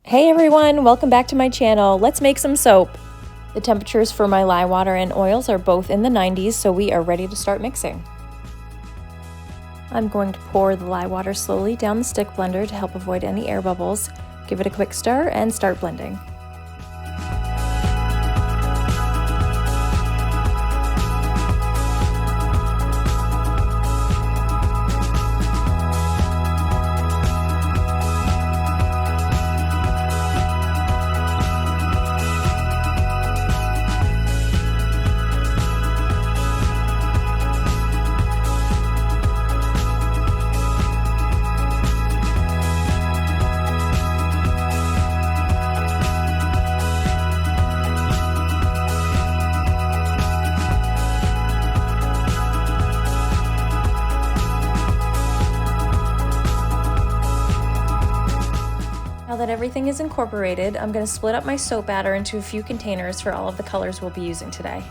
Hey everyone, welcome back to my channel. Let's make some soap. The temperatures for my lye water and oils are both in the 90s, so we are ready to start mixing. I'm going to pour the lye water slowly down the stick blender to help avoid any air bubbles. Give it a quick stir and start blending. Now that everything is incorporated, I'm going to split up my soap batter into a few containers for all of the colors we'll be using today.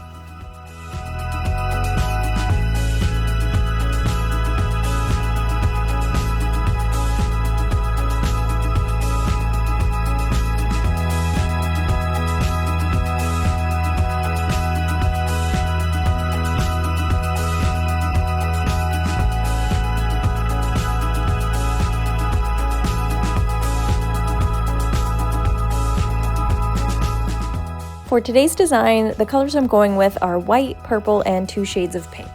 For today's design, the colors I'm going with are white, purple, and 2 shades of pink.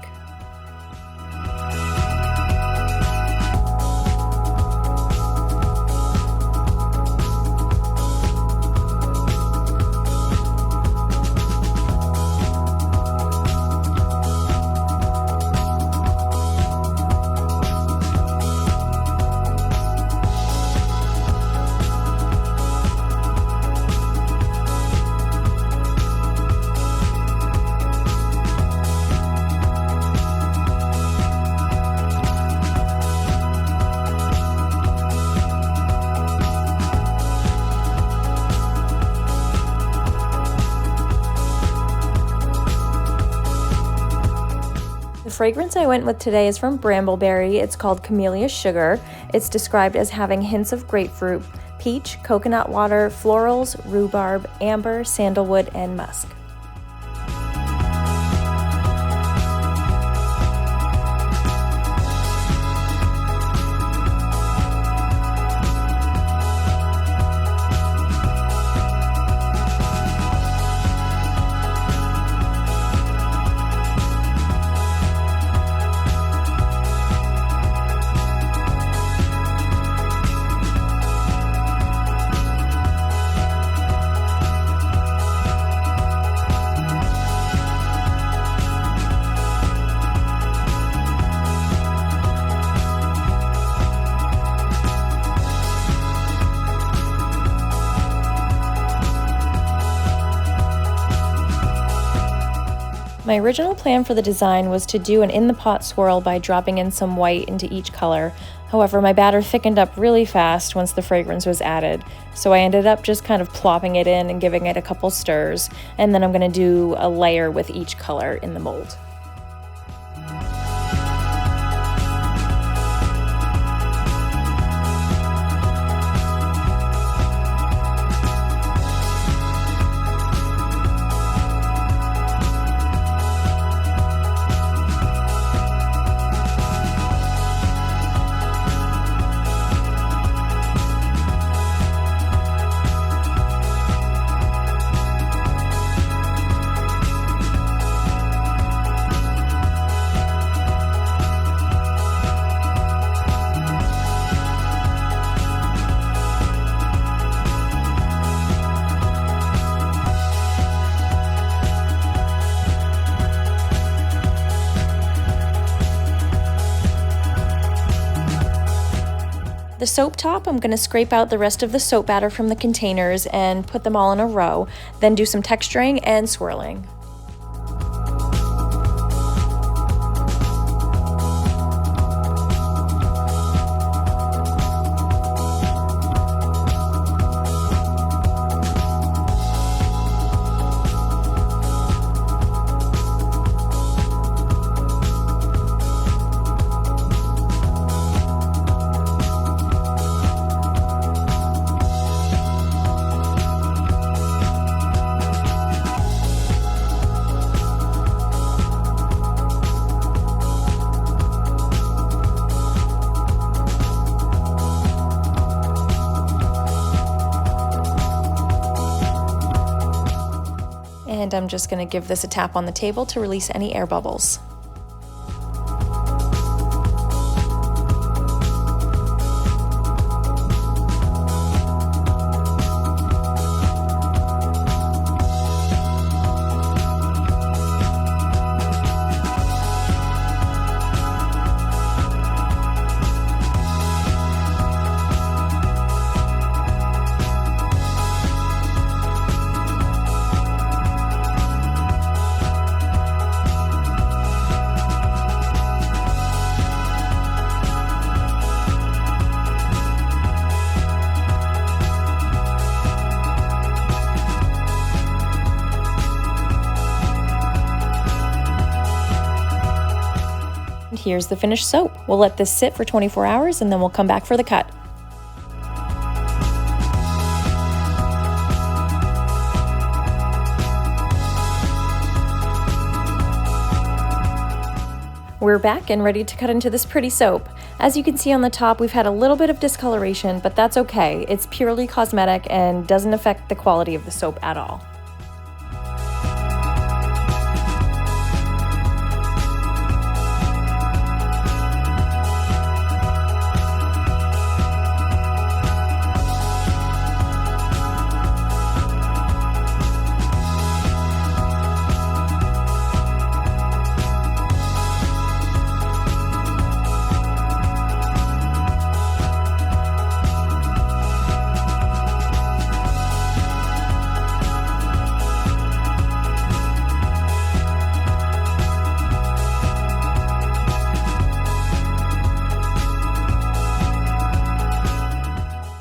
The fragrance I went with today is from Brambleberry. It's called Camellia Sugar. It's described as having hints of grapefruit, peach, coconut water, florals, rhubarb, amber, sandalwood, and musk. My original plan for the design was to do an in-the-pot swirl by dropping in some white into each color. However, my batter thickened up really fast once the fragrance was added, so I ended up just kind of plopping it in and giving it a couple stirs, and then I'm going to do a layer with each color in the mold. The soap top, I'm going to scrape out the rest of the soap batter from the containers and put them all in a row, then do some texturing and swirling. And I'm just going to give this a tap on the table to release any air bubbles. And here's the finished soap. We'll let this sit for 24 hours and then we'll come back for the cut. We're back and ready to cut into this pretty soap. As you can see on the top, we've had a little bit of discoloration, but that's okay. It's purely cosmetic and doesn't affect the quality of the soap at all.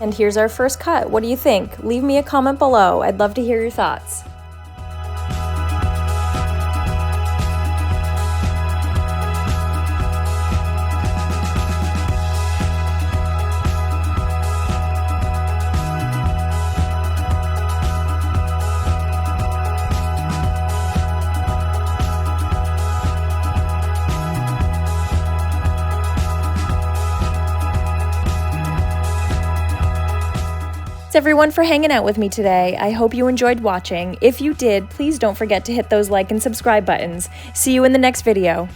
And here's our first cut. What do you think? Leave me a comment below. I'd love to hear your thoughts. Thanks everyone for hanging out with me today. I hope you enjoyed watching. If you did, please don't forget to hit those like and subscribe buttons. See you in the next video.